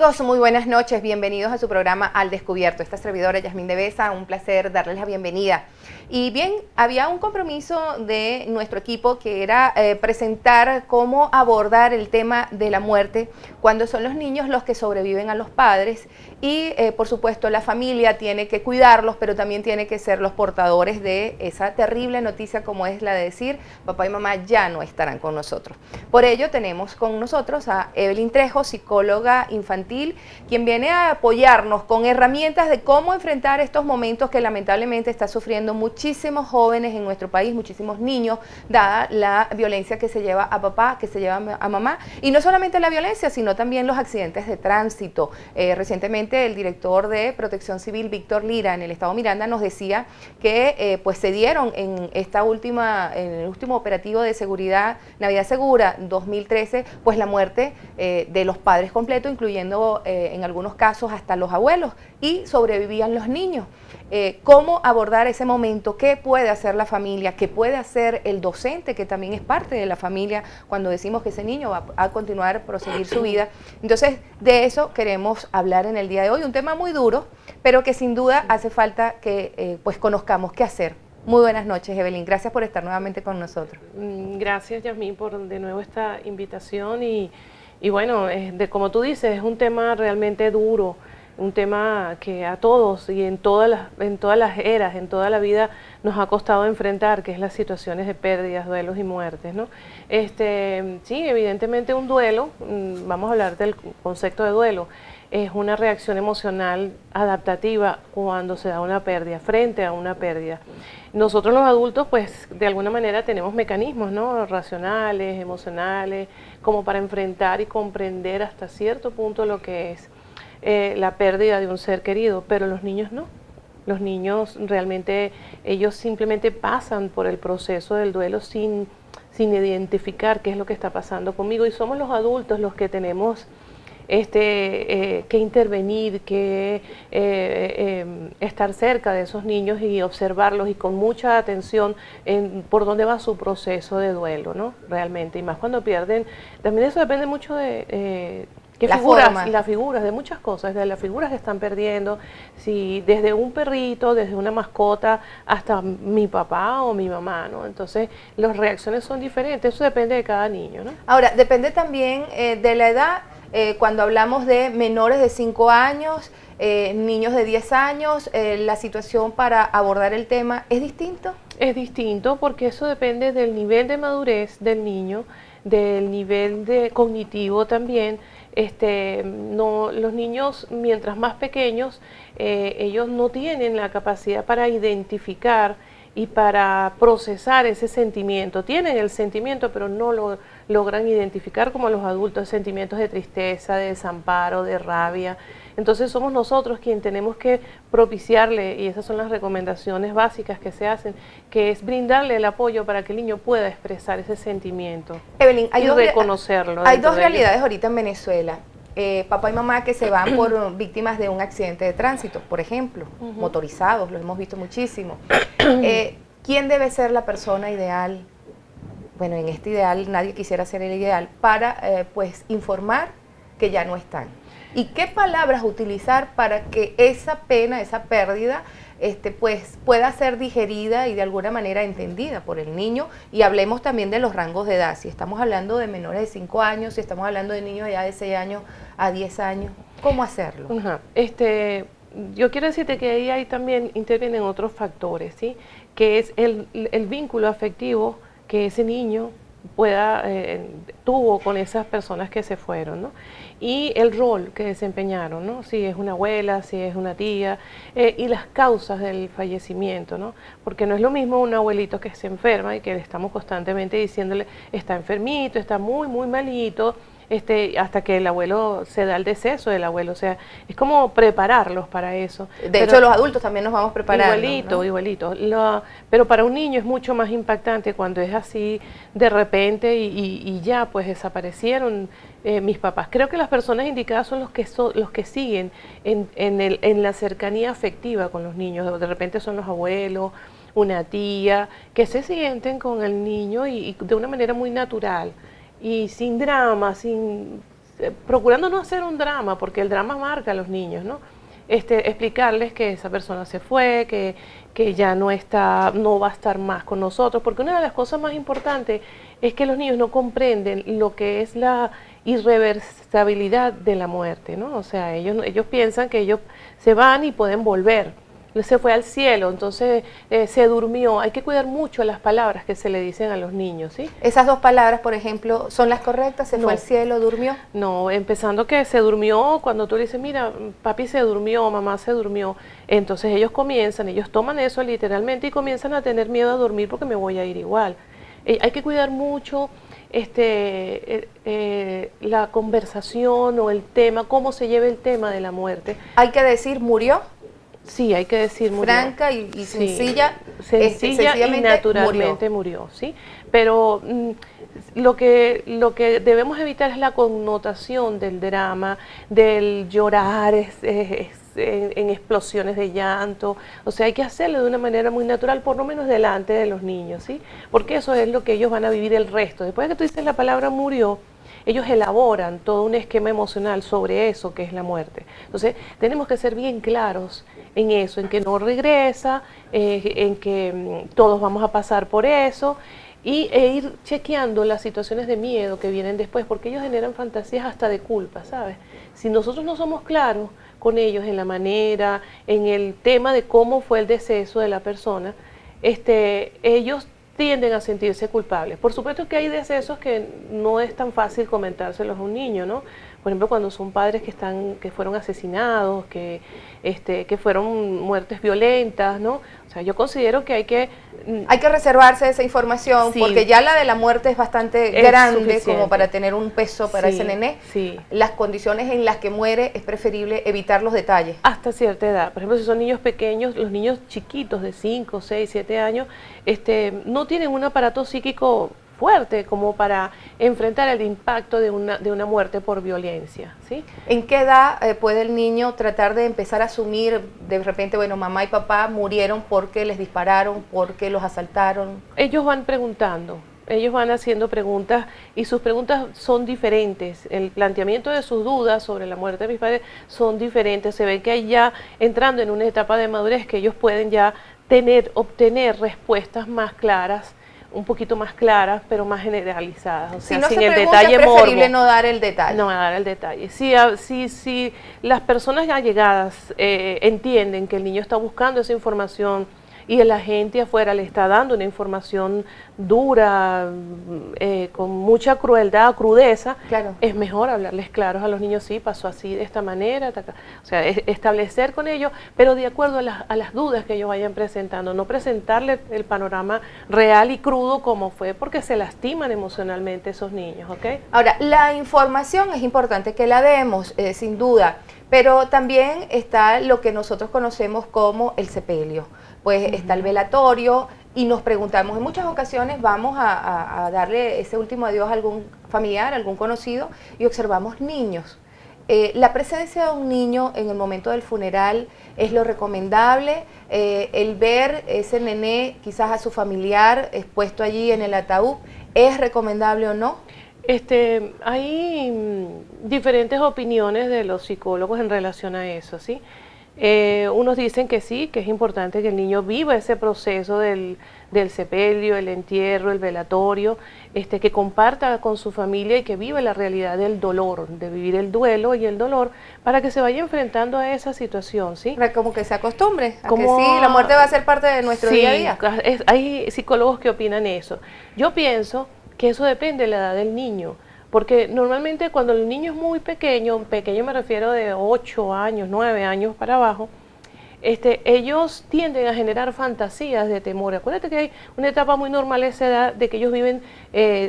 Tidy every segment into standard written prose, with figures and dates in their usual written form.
Amigos, muy buenas noches, bienvenidos a su programa Al Descubierto. Esta servidora Yasmín de Besa, un placer darles la bienvenida. Y bien, había un compromiso de nuestro equipo que era presentar cómo abordar el tema de la muerte cuando son los niños los que sobreviven a los padres y por supuesto la familia tiene que cuidarlos, pero también tiene que ser los portadores de esa terrible noticia como es la de decir papá y mamá ya no estarán con nosotros. Por ello tenemos con nosotros a Evelyn Trejo, psicóloga infantil, quien viene a apoyarnos con herramientas de cómo enfrentar estos momentos que lamentablemente está sufriendo muchísimos jóvenes en nuestro país, muchísimos niños, dada la violencia que se lleva a papá, que se lleva a mamá, y no solamente la violencia, sino también los accidentes de tránsito. Recientemente el director de Protección Civil, Víctor Lira, en el estado Miranda, nos decía que pues se dieron en en el último operativo de seguridad Navidad Segura 2013, pues la muerte de los padres completos, incluyendo en algunos casos hasta los abuelos, y sobrevivían los niños. ¿Cómo abordar ese momento? ¿Qué puede hacer la familia? ¿Qué puede hacer el docente, que también es parte de la familia, cuando decimos que ese niño va a continuar, proseguir su vida? Entonces, de eso queremos hablar en el día de hoy, un tema muy duro, pero que sin duda hace falta que pues conozcamos qué hacer. Muy buenas noches, Evelyn. Gracias por estar nuevamente con nosotros. Gracias, Yasmín, por de nuevo esta invitación y bueno, como tú dices, es un tema realmente duro, un tema que a todos y en todas las eras, en toda la vida nos ha costado enfrentar, que es las situaciones de pérdidas, duelos y muertes, ¿no? Sí, evidentemente un duelo, vamos a hablar del concepto de duelo, es una reacción emocional adaptativa cuando se da una pérdida, frente a una pérdida. Nosotros los adultos, pues, de alguna manera tenemos mecanismos, ¿no? Racionales, emocionales, como para enfrentar y comprender hasta cierto punto lo que es la pérdida de un ser querido, pero los niños no. Los niños realmente, ellos simplemente pasan por el proceso del duelo sin identificar qué es lo que está pasando conmigo, y somos los adultos los que tenemos que intervenir, que estar cerca de esos niños y observarlos y con mucha atención por dónde va su proceso de duelo, ¿no? Realmente, y más cuando pierden, también eso depende mucho de las figuras, de muchas cosas, de las figuras que están perdiendo, si desde un perrito, desde una mascota, hasta mi papá o mi mamá, ¿no? Entonces, las reacciones son diferentes, eso depende de cada niño, ¿no? Ahora, depende también de la edad, cuando hablamos de menores de 5 años, niños de 10 años, la situación para abordar el tema, ¿es distinto? Es distinto porque eso depende del nivel de madurez del niño, del nivel cognitivo también. Los niños, mientras más pequeños, ellos no tienen la capacidad para identificar y para procesar ese sentimiento. Tienen el sentimiento, pero no lo logran identificar como los adultos, sentimientos de tristeza, de desamparo, de rabia. Entonces somos nosotros quienes tenemos que propiciarle, y esas son las recomendaciones básicas que se hacen, que es brindarle el apoyo para que el niño pueda expresar ese sentimiento. Evelyn, y reconocerlo. Hay dos realidades ahorita en Venezuela. Papá y mamá que se van por víctimas de un accidente de tránsito, por ejemplo, motorizados, lo hemos visto muchísimo. ¿Quién debe ser la persona ideal? Bueno, en este ideal nadie quisiera ser el ideal para pues informar que ya no están. ¿Y qué palabras utilizar para que esa pena, esa pérdida, pues pueda ser digerida y de alguna manera entendida por el niño? Y hablemos también de los rangos de edad. Si estamos hablando de menores de 5 años, si estamos hablando de niños ya de 6 años a 10 años, ¿cómo hacerlo? Yo quiero decirte que ahí también intervienen otros factores, ¿sí? Que es el vínculo afectivo que ese niño tuvo con esas personas que se fueron, ¿no? Y el rol que desempeñaron, ¿no? Si es una abuela, si es una tía, y las causas del fallecimiento, ¿no? Porque no es lo mismo un abuelito que se enferma y que le estamos constantemente diciéndole está enfermito, está muy, muy malito, hasta que el abuelo se da el deceso del abuelo. O sea, es como prepararlos para eso. De hecho, los adultos también nos vamos preparando. Igualito. Pero para un niño es mucho más impactante cuando es así de repente y ya pues desaparecieron mis papás. Creo que las personas indicadas son los que siguen en la cercanía afectiva con los niños. De repente son los abuelos, una tía, que se sienten con el niño y de una manera muy natural. Y sin drama, procurando no hacer un drama, porque el drama marca a los niños, ¿no? Explicarles que esa persona se fue, que ya no va a estar más con nosotros, porque una de las cosas más importantes es que los niños no comprenden lo que es la irreversibilidad de la muerte, ¿no? O sea, ellos piensan que ellos se van y pueden volver. Se fue al cielo, entonces se durmió. Hay que cuidar mucho las palabras que se le dicen a los niños, ¿sí? Esas dos palabras, por ejemplo, ¿son las correctas? ¿Se No. fue al cielo, durmió? No, empezando que se durmió, cuando tú le dices, mira, papi se durmió, mamá se durmió, entonces ellos toman eso literalmente y comienzan a tener miedo a dormir porque me voy a ir igual. Hay que cuidar mucho la conversación o el tema, cómo se lleva el tema de la muerte. Hay que decir, ¿murió? Sí, hay que decir murió. Franca y Sí, sencilla. sencilla y naturalmente murió, ¿sí? Pero lo que debemos evitar es la connotación del drama, del llorar en explosiones de llanto. O sea, hay que hacerlo de una manera muy natural, por lo menos delante de los niños, ¿sí? Porque eso es lo que ellos van a vivir el resto. Después de que tú dices la palabra murió, ellos elaboran todo un esquema emocional sobre eso que es la muerte. Entonces, tenemos que ser bien claros en eso, en que no regresa, en que todos vamos a pasar por eso, e ir chequeando las situaciones de miedo que vienen después, porque ellos generan fantasías hasta de culpa, ¿sabes? Si nosotros no somos claros con ellos en la manera, en el tema de cómo fue el deceso de la persona, ellos tienden a sentirse culpables. Por supuesto que hay decesos que no es tan fácil comentárselos a un niño, ¿no? Por ejemplo, cuando son padres que fueron asesinados, que fueron muertes violentas, ¿no? O sea, yo considero que hay que reservarse esa información, sí, porque ya la de la muerte es bastante grande como para tener un peso para sí, ese nené. Sí. Las condiciones en las que muere es preferible evitar los detalles. Hasta cierta edad. Por ejemplo, si son niños pequeños, los niños chiquitos de 5, 6, 7 años, no tienen un aparato psíquico fuerte como para enfrentar el impacto de una muerte por violencia, ¿sí? ¿En qué edad puede el niño tratar de empezar a asumir de repente, bueno, mamá y papá murieron porque les dispararon, porque los asaltaron? Ellos van preguntando, ellos van haciendo preguntas y sus preguntas son diferentes. El planteamiento de sus dudas sobre la muerte de mis padres son diferentes. Se ve que hay ya entrando en una etapa de madurez que ellos pueden ya obtener respuestas más claras, un poquito más claras, pero más generalizadas, o sea, si no sin se el pregunta, detalle es preferible morbo. no dar el detalle. No dar el detalle. Si las personas ya llegadas entienden que el niño está buscando esa información y la gente afuera le está dando una información dura, con mucha crueldad, crudeza, claro, es mejor hablarles claros a los niños, sí, pasó así, de esta manera, o sea, establecer con ellos, pero de acuerdo a las dudas que ellos vayan presentando, no presentarle el panorama real y crudo como fue, porque se lastiman emocionalmente esos niños, ¿ok? Ahora, la información es importante que la demos, sin duda, pero también está lo que nosotros conocemos como el sepelio. Pues está el velatorio y nos preguntamos, en muchas ocasiones vamos a darle ese último adiós a algún familiar, a algún conocido y observamos niños. La presencia de un niño en el momento del funeral es lo recomendable, el ver ese nené quizás a su familiar expuesto allí en el ataúd, ¿es recomendable o no? Hay diferentes opiniones de los psicólogos en relación a eso, ¿sí? Unos dicen que sí, que es importante que el niño viva ese proceso del sepelio, el entierro, el velatorio, que comparta con su familia y que viva la realidad del dolor, de vivir el duelo y el dolor, para que se vaya enfrentando a esa situación, ¿sí? Como que se acostumbre, a que sí, la muerte va a ser parte de nuestro día a día. Hay psicólogos que opinan eso. Yo pienso que eso depende de la edad del niño. Porque normalmente cuando el niño es muy pequeño me refiero de 8 años, 9 años para abajo, ellos tienden a generar fantasías de temor. Acuérdate que hay una etapa muy normal a esa edad de que ellos viven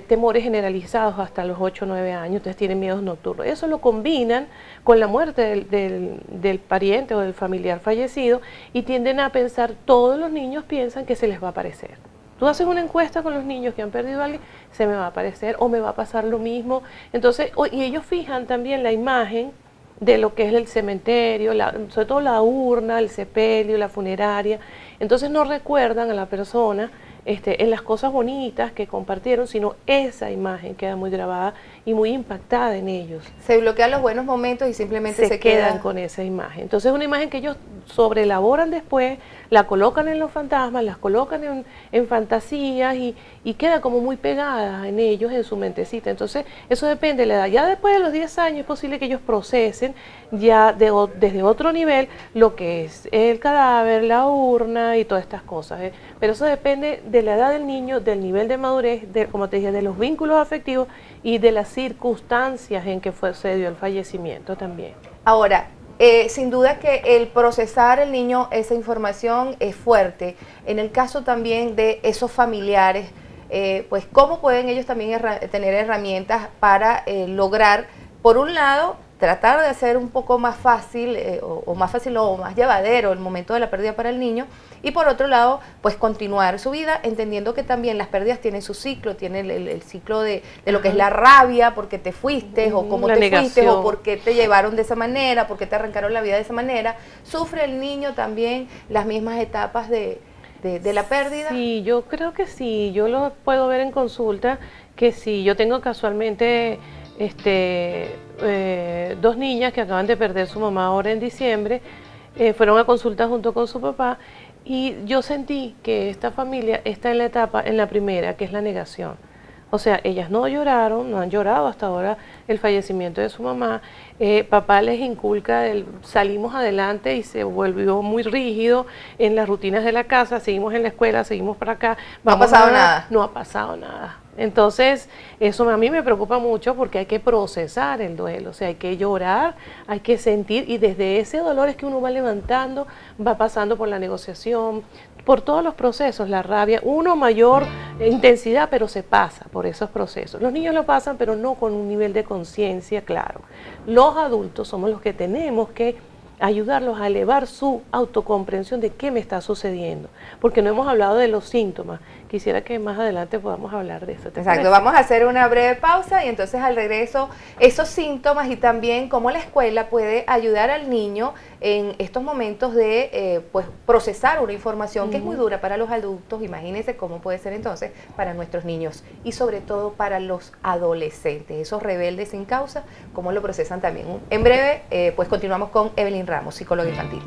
temores generalizados hasta los 8 o 9 años, entonces tienen miedos nocturnos. Eso lo combinan con la muerte del pariente o del familiar fallecido y tienden a pensar, todos los niños piensan que se les va a aparecer. Tú haces una encuesta con los niños que han perdido a alguien, se me va a aparecer o me va a pasar lo mismo. Entonces, y ellos fijan también la imagen de lo que es el cementerio, sobre todo la urna, el sepelio, la funeraria. Entonces no recuerdan a la persona en las cosas bonitas que compartieron, sino esa imagen queda muy grabada y muy impactada en ellos. Se bloquean los buenos momentos y simplemente se quedan con esa imagen. Entonces es una imagen que ellos sobreelaboran después, la colocan en los fantasmas, las colocan en fantasías y queda como muy pegada en ellos, en su mentecita. Entonces eso depende de la edad. Ya después de los 10 años es posible que ellos procesen ya desde otro nivel lo que es el cadáver, la urna y todas estas cosas. Pero eso depende de la edad del niño, del nivel de madurez, como te dije, de los vínculos afectivos y de las circunstancias en que se dio el fallecimiento también. Ahora, sin duda que el procesar el niño esa información es fuerte. En el caso también de esos familiares, pues cómo pueden ellos también tener herramientas para lograr, por un lado, tratar de hacer un poco más fácil o más llevadero el momento de la pérdida para el niño, y por otro lado, pues continuar su vida, entendiendo que también las pérdidas tienen su ciclo, tienen el ciclo de lo que es la rabia, porque te fuiste, o cómo te fuiste, o por qué te llevaron de esa manera, por qué te arrancaron la vida de esa manera. ¿Sufre el niño también las mismas etapas de la pérdida? Sí, yo creo que sí, yo lo puedo ver en consulta, que sí, yo tengo casualmente dos niñas que acaban de perder su mamá ahora en diciembre, fueron a consulta junto con su papá, y yo sentí que esta familia está en la etapa, en la primera, que es la negación. O sea, ellas no lloraron, no han llorado hasta ahora el fallecimiento de su mamá. Papá les inculca salimos adelante y se volvió muy rígido en las rutinas de la casa, seguimos en la escuela, seguimos para acá. No ha pasado nada. No ha pasado nada. Entonces, eso a mí me preocupa mucho porque hay que procesar el duelo, o sea, hay que llorar, hay que sentir, y desde ese dolor es que uno va levantando, va pasando por la negociación, por todos los procesos, la rabia, uno mayor intensidad, pero se pasa por esos procesos. Los niños lo pasan, pero no con un nivel de conciencia claro. Los adultos somos los que tenemos que ayudarlos a elevar su autocomprensión de qué me está sucediendo, porque no hemos hablado de los síntomas. Quisiera que más adelante podamos hablar de eso. Exacto, vamos a hacer una breve pausa y entonces al regreso esos síntomas y también cómo la escuela puede ayudar al niño en estos momentos de pues procesar una información que es muy dura para los adultos. Imagínense cómo puede ser entonces para nuestros niños y sobre todo para los adolescentes, esos rebeldes sin causa, cómo lo procesan también. En breve pues continuamos con Evelyn Ramos, psicóloga infantil.